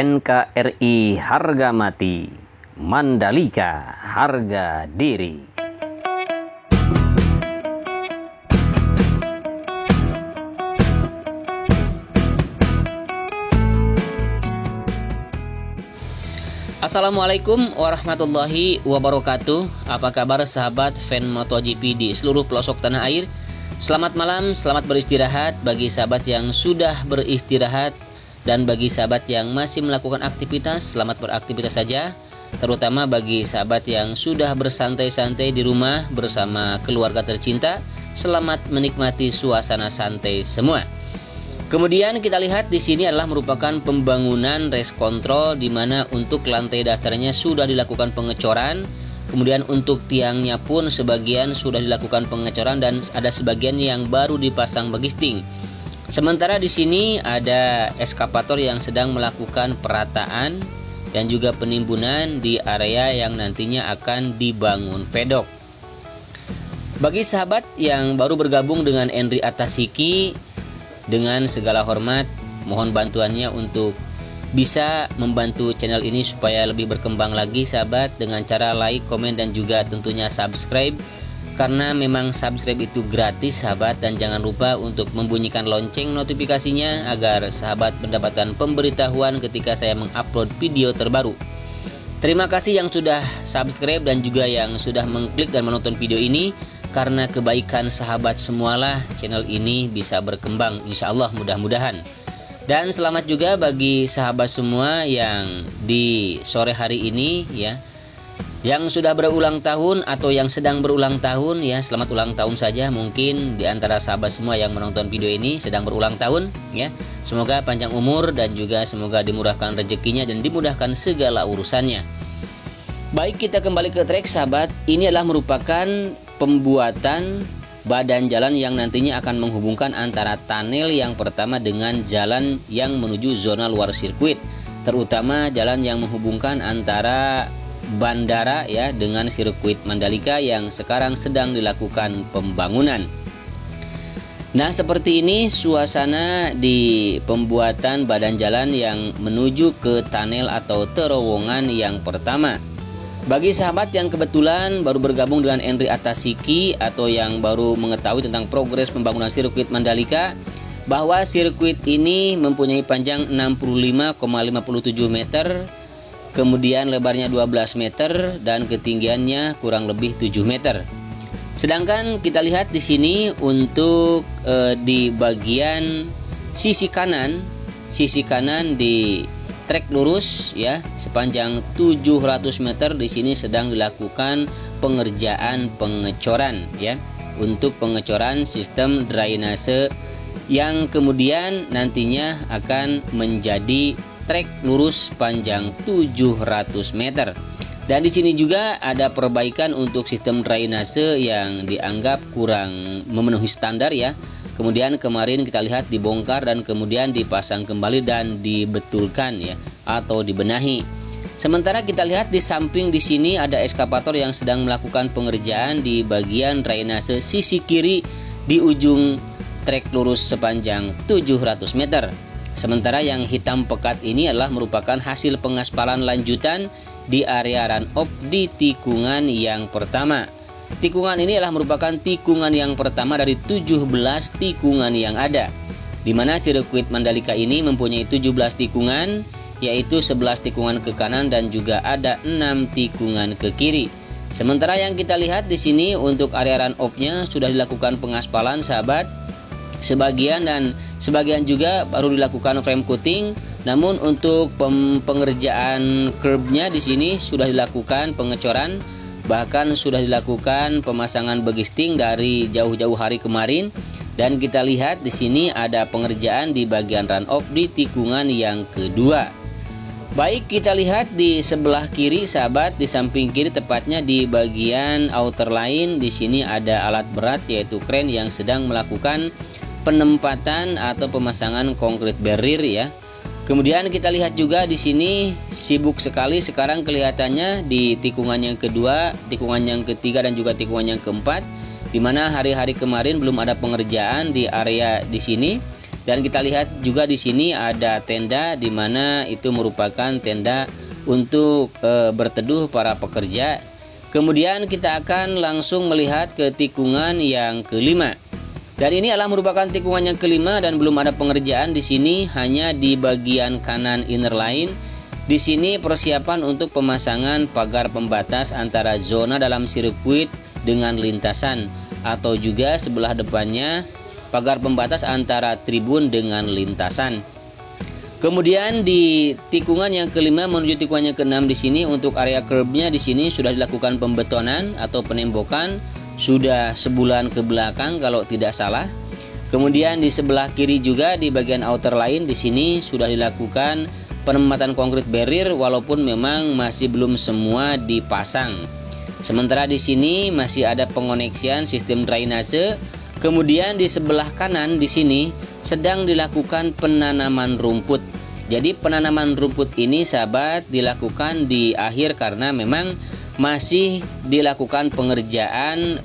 NKRI harga mati, Mandalika harga diri. Assalamualaikum warahmatullahi wabarakatuh. Apa kabar sahabat fan MotoGP di seluruh pelosok tanah air? Selamat malam, selamat beristirahat bagi sahabat yang sudah beristirahat, dan bagi sahabat yang masih melakukan aktivitas, selamat beraktivitas saja. Terutama bagi sahabat yang sudah bersantai-santai di rumah bersama keluarga tercinta, selamat menikmati suasana santai semua. Kemudian kita lihat di sini adalah merupakan pembangunan race control, di mana untuk lantai dasarnya sudah dilakukan pengecoran. Kemudian untuk tiangnya pun sebagian sudah dilakukan pengecoran dan ada sebagian yang baru dipasang bagisting. Sementara di sini ada eskavator yang sedang melakukan perataan dan juga penimbunan di area yang nantinya akan dibangun pedok. Bagi sahabat yang baru bergabung dengan Endri Atasiki, dengan segala hormat mohon bantuannya untuk bisa membantu channel ini supaya lebih berkembang lagi sahabat, dengan cara like, komen, dan juga tentunya subscribe. Karena memang subscribe itu gratis sahabat, dan jangan lupa untuk membunyikan lonceng notifikasinya agar sahabat mendapatkan pemberitahuan ketika saya mengupload video terbaru. Terima kasih yang sudah subscribe dan juga yang sudah mengklik dan menonton video ini. Karena kebaikan sahabat semualah channel ini bisa berkembang, insya Allah mudah-mudahan. Dan selamat juga bagi sahabat semua yang di sore hari ini ya, yang sudah berulang tahun atau yang sedang berulang tahun ya, selamat ulang tahun saja. Mungkin di antara sahabat semua yang menonton video ini sedang berulang tahun ya. Semoga panjang umur dan juga semoga dimurahkan rezekinya dan dimudahkan segala urusannya. Baik, kita kembali ke track sahabat. Ini adalah merupakan pembuatan badan jalan yang nantinya akan menghubungkan antara tunnel yang pertama dengan jalan yang menuju zona luar sirkuit, terutama jalan yang menghubungkan antara bandara ya dengan sirkuit Mandalika yang sekarang sedang dilakukan pembangunan. Nah, seperti ini suasana di pembuatan badan jalan yang menuju ke tunnel atau terowongan yang pertama. Bagi sahabat yang kebetulan baru bergabung dengan Endri Atasiki atau yang baru mengetahui tentang progres pembangunan sirkuit Mandalika, bahwa sirkuit ini mempunyai panjang 65,57 meter, kemudian lebarnya 12 meter dan ketinggiannya kurang lebih 7 meter. Sedangkan kita lihat di sini untuk di bagian sisi kanan di trek lurus ya sepanjang 700 meter di sini sedang dilakukan pengerjaan pengecoran ya, untuk pengecoran sistem drainase yang kemudian nantinya akan menjadi trek lurus panjang 700 meter. Dan di sini juga ada perbaikan untuk sistem drainase yang dianggap kurang memenuhi standar ya. Kemudian kemarin kita lihat dibongkar dan kemudian dipasang kembali dan dibetulkan ya atau dibenahi. Sementara kita lihat di samping di sini ada eskavator yang sedang melakukan pengerjaan di bagian drainase sisi kiri di ujung trek lurus sepanjang 700 meter. Sementara yang hitam pekat ini adalah merupakan hasil pengaspalan lanjutan di area run-off di tikungan yang pertama. Tikungan ini adalah merupakan tikungan yang pertama dari 17 tikungan yang ada, di mana sirkuit Mandalika ini mempunyai 17 tikungan, yaitu 11 tikungan ke kanan dan juga ada 6 tikungan ke kiri. Sementara yang kita lihat di sini untuk area run-off-nya sudah dilakukan pengaspalan sahabat, sebagian dan sebagian juga baru dilakukan frame coating. Namun untuk pengerjaan curb-nya di sini sudah dilakukan pengecoran. Bahkan sudah dilakukan pemasangan bagisting dari jauh-jauh hari kemarin, dan kita lihat di sini ada pengerjaan di bagian run-off di tikungan yang kedua. Baik, kita lihat di sebelah kiri sahabat, di samping kiri tepatnya di bagian outer line di sini ada alat berat yaitu kren yang sedang melakukan penempatan atau pemasangan konkrit barrier ya. Kemudian kita lihat juga di sini sibuk sekali sekarang kelihatannya di tikungan yang kedua, tikungan yang ketiga dan juga tikungan yang keempat, di mana hari-hari kemarin belum ada pengerjaan di area di sini. Dan kita lihat juga di sini ada tenda, di mana itu merupakan tenda untuk berteduh para pekerja. Kemudian kita akan langsung melihat ke tikungan yang kelima. Dan ini adalah merupakan tikungan yang kelima dan belum ada pengerjaan di sini, hanya di bagian kanan inner line. Di sini persiapan untuk pemasangan pagar pembatas antara zona dalam sirkuit dengan lintasan, atau juga sebelah depannya pagar pembatas antara tribun dengan lintasan. Kemudian di tikungan yang kelima menuju tikungan yang keenam di sini untuk area curbnya di sini sudah dilakukan pembetonan atau penembokan sudah sebulan ke belakang kalau tidak salah. Kemudian di sebelah kiri juga di bagian outer line di sini sudah dilakukan penempatan konkrit barrier walaupun memang masih belum semua dipasang. Sementara di sini masih ada pengoneksian sistem drainase. Kemudian di sebelah kanan di sini sedang dilakukan penanaman rumput. Jadi penanaman rumput ini sahabat dilakukan di akhir karena memang masih dilakukan pengerjaan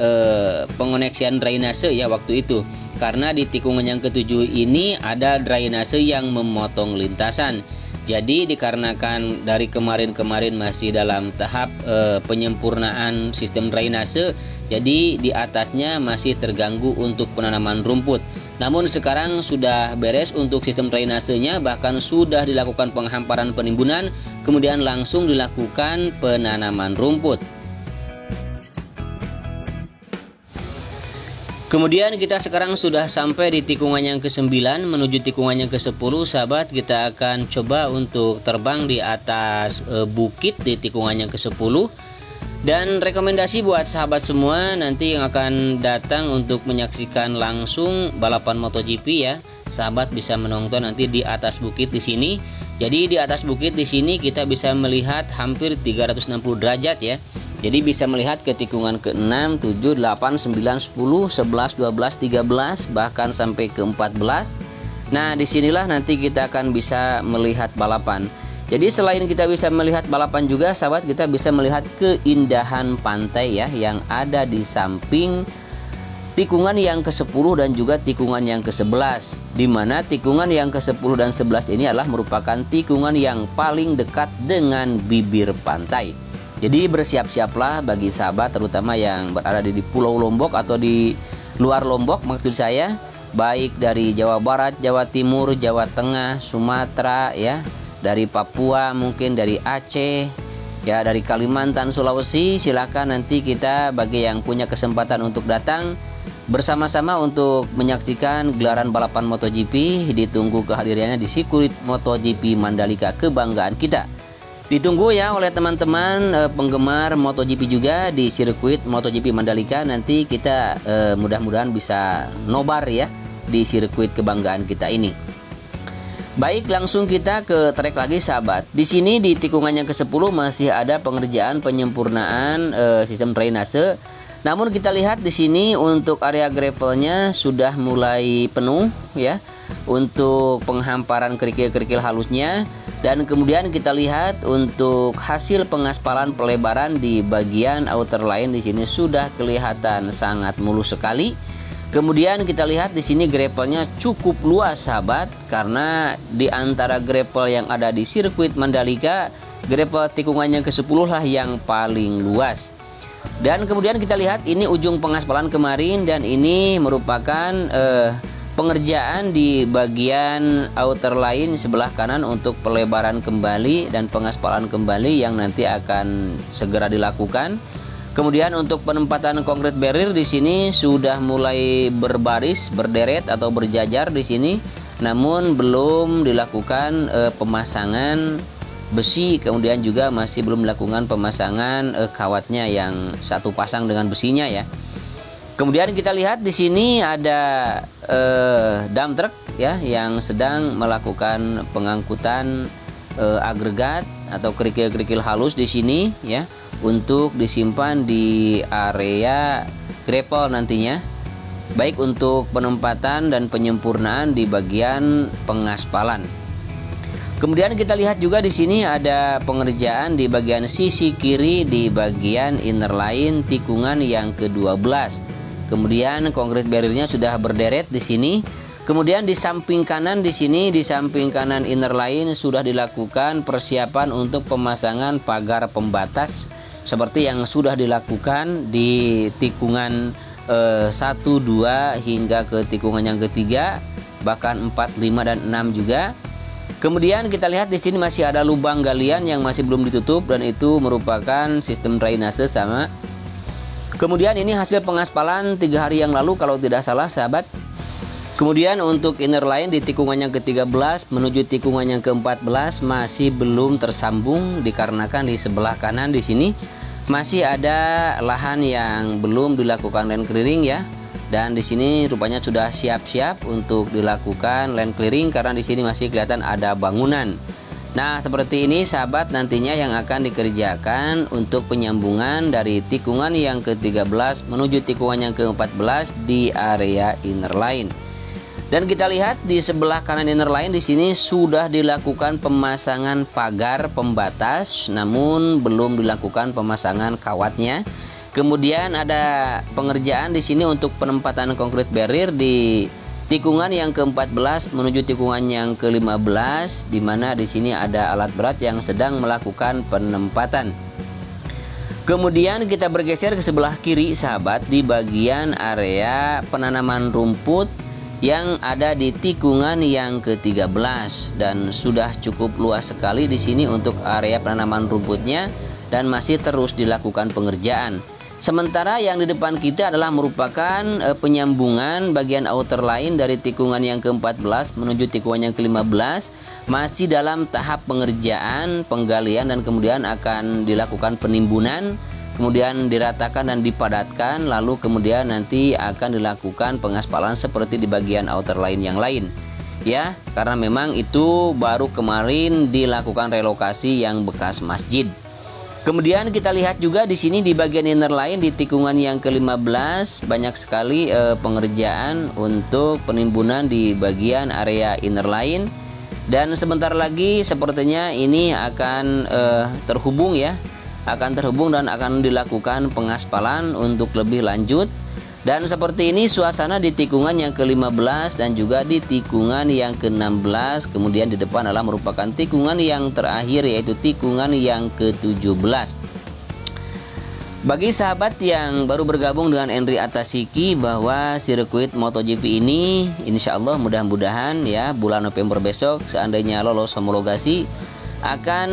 pengoneksian drainase ya waktu itu. Karena di tikungan yang ketujuh ini ada drainase yang memotong lintasan. Jadi dikarenakan dari kemarin-kemarin masih dalam tahap penyempurnaan sistem drainase, jadi di atasnya masih terganggu untuk penanaman rumput. Namun sekarang sudah beres untuk sistem drainasenya, bahkan sudah dilakukan penghamparan penimbunan, kemudian langsung dilakukan penanaman rumput. Kemudian kita sekarang sudah sampai di tikungan yang ke-9 menuju tikungan yang ke-10. Sahabat, kita akan coba untuk terbang di atas bukit di tikungan yang ke-10. Dan rekomendasi buat sahabat semua nanti yang akan datang untuk menyaksikan langsung balapan MotoGP ya. Sahabat bisa menonton nanti di atas bukit di sini. Jadi di atas bukit di sini kita bisa melihat hampir 360 derajat ya. Jadi bisa melihat ke tikungan ke-6, 7, 8, 9, 10, 11, 12, 13, bahkan sampai ke-14. Nah, disinilah nanti kita akan bisa melihat balapan. Jadi selain kita bisa melihat balapan juga, sahabat, kita bisa melihat keindahan pantai ya yang ada di samping tikungan yang ke-10 dan juga tikungan yang ke-11. Di mana tikungan yang ke-10 dan 11 ini adalah merupakan tikungan yang paling dekat dengan bibir pantai. Jadi bersiap-siaplah bagi sahabat terutama yang berada di Pulau Lombok atau di luar Lombok maksud saya, baik dari Jawa Barat, Jawa Timur, Jawa Tengah, Sumatera ya, dari Papua, mungkin dari Aceh, ya dari Kalimantan, Sulawesi. Silakan nanti kita bagi yang punya kesempatan untuk datang bersama-sama untuk menyaksikan gelaran balapan MotoGP. Ditunggu kehadirannya di sirkuit MotoGP Mandalika, kebanggaan kita. Ditunggu ya oleh teman-teman penggemar MotoGP juga di sirkuit MotoGP Mandalika. Nanti kita mudah-mudahan bisa nobar ya di sirkuit kebanggaan kita ini. Baik, langsung kita ke trek lagi sahabat. Di sini di tikungan yang ke-10 masih ada pengerjaan penyempurnaan sistem drainase. Namun kita lihat di sini untuk area gravelnya sudah mulai penuh ya untuk penghamparan kerikil-kerikil halusnya. Dan kemudian kita lihat untuk hasil pengaspalan pelebaran di bagian outer line di sini sudah kelihatan sangat mulus sekali. Kemudian kita lihat di sini gravelnya cukup luas sahabat, karena di antara gravel yang ada di sirkuit Mandalika, gravel tikungan yang ke-10 lah yang paling luas. Dan kemudian kita lihat ini ujung pengaspalan kemarin, dan ini merupakan pengerjaan di bagian outer line sebelah kanan untuk pelebaran kembali dan pengaspalan kembali yang nanti akan segera dilakukan. Kemudian untuk penempatan konkrit barrier di sini sudah mulai berbaris, berderet atau berjajar di sini, namun belum dilakukan pemasangan besi. Kemudian juga masih belum dilakukan pemasangan kawatnya yang satu pasang dengan besinya ya. Kemudian kita lihat di sini ada dump truck ya yang sedang melakukan pengangkutan agregat atau kerikil-kerikil halus di sini ya untuk disimpan di area gravel nantinya, baik untuk penempatan dan penyempurnaan di bagian pengaspalan. Kemudian kita lihat juga di sini ada pengerjaan di bagian sisi kiri di bagian inner line tikungan yang ke-12. Kemudian konkrit barriernya sudah berderet di sini. Kemudian di samping kanan di sini, di samping kanan inner line sudah dilakukan persiapan untuk pemasangan pagar pembatas seperti yang sudah dilakukan di tikungan 1, 2 hingga ke tikungan yang ketiga, bahkan 4, 5 dan 6 juga. Kemudian kita lihat di sini masih ada lubang galian yang masih belum ditutup dan itu merupakan sistem drainase sama. Kemudian ini hasil pengaspalan 3 hari yang lalu kalau tidak salah sahabat. Kemudian untuk inner line di tikungan yang ke-13 menuju tikungan yang ke-14 masih belum tersambung dikarenakan di sebelah kanan di sini masih ada lahan yang belum dilakukan land clearing ya. Dan di sini rupanya sudah siap-siap untuk dilakukan land clearing karena di sini masih kelihatan ada bangunan. Nah, seperti ini sahabat nantinya yang akan dikerjakan untuk penyambungan dari tikungan yang ke-13 menuju tikungan yang ke-14 di area inner line. Dan kita lihat di sebelah kanan inner line di sini sudah dilakukan pemasangan pagar pembatas, namun belum dilakukan pemasangan kawatnya. Kemudian ada pengerjaan di sini untuk penempatan konkrit barrier di tikungan yang ke-14 menuju tikungan yang ke-15, di mana di sini ada alat berat yang sedang melakukan penempatan. Kemudian kita bergeser ke sebelah kiri sahabat di bagian area penanaman rumput yang ada di tikungan yang ke-13 dan sudah cukup luas sekali di sini untuk area penanaman rumputnya dan masih terus dilakukan pengerjaan. Sementara yang di depan kita adalah merupakan penyambungan bagian outer line dari tikungan yang ke-14 menuju tikungan yang ke-15 masih dalam tahap pengerjaan, penggalian dan kemudian akan dilakukan penimbunan. Kemudian diratakan dan dipadatkan, lalu kemudian nanti akan dilakukan pengaspalan seperti di bagian outer line yang lain. Ya, karena memang itu baru kemarin dilakukan relokasi yang bekas masjid. Kemudian kita lihat juga di sini di bagian inner line di tikungan yang ke-15 banyak sekali pengerjaan untuk penimbunan di bagian area inner line. Dan sebentar lagi sepertinya ini akan terhubung ya. Akan terhubung dan akan dilakukan pengaspalan untuk lebih lanjut. Dan seperti ini suasana di tikungan yang ke-15 dan juga di tikungan yang ke-16. Kemudian di depan adalah merupakan tikungan yang terakhir yaitu tikungan yang ke-17. Bagi sahabat yang baru bergabung dengan Henry Atasiki bahwa sirkuit MotoGP ini insya Allah mudah-mudahan ya bulan November besok seandainya lolos homologasi akan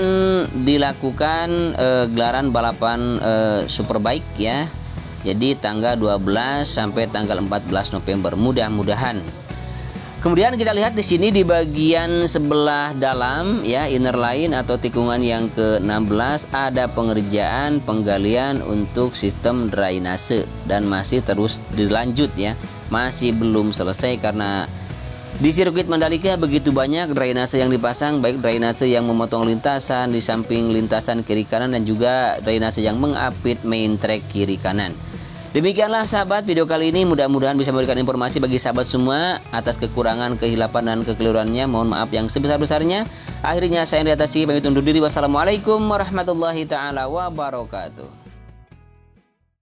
dilakukan gelaran balapan Superbike ya. Jadi tanggal 12 sampai tanggal 14 November mudah-mudahan. Kemudian kita lihat di sini di bagian sebelah dalam ya inner line atau tikungan yang ke-16 ada pengerjaan penggalian untuk sistem drainase dan masih terus dilanjut ya. Masih belum selesai karena di sirkuit Mandalika begitu banyak drainase yang dipasang, baik drainase yang memotong lintasan di samping lintasan kiri kanan dan juga drainase yang mengapit main track kiri kanan. Demikianlah sahabat video kali ini, mudah-mudahan bisa memberikan informasi bagi sahabat semua. Atas kekurangan, kehilapan dan kekeliruannya mohon maaf yang sebesar-besarnya. Akhirnya saya Henry Atasiki pamit undur diri. Wassalamualaikum warahmatullahi taala wabarakatuh.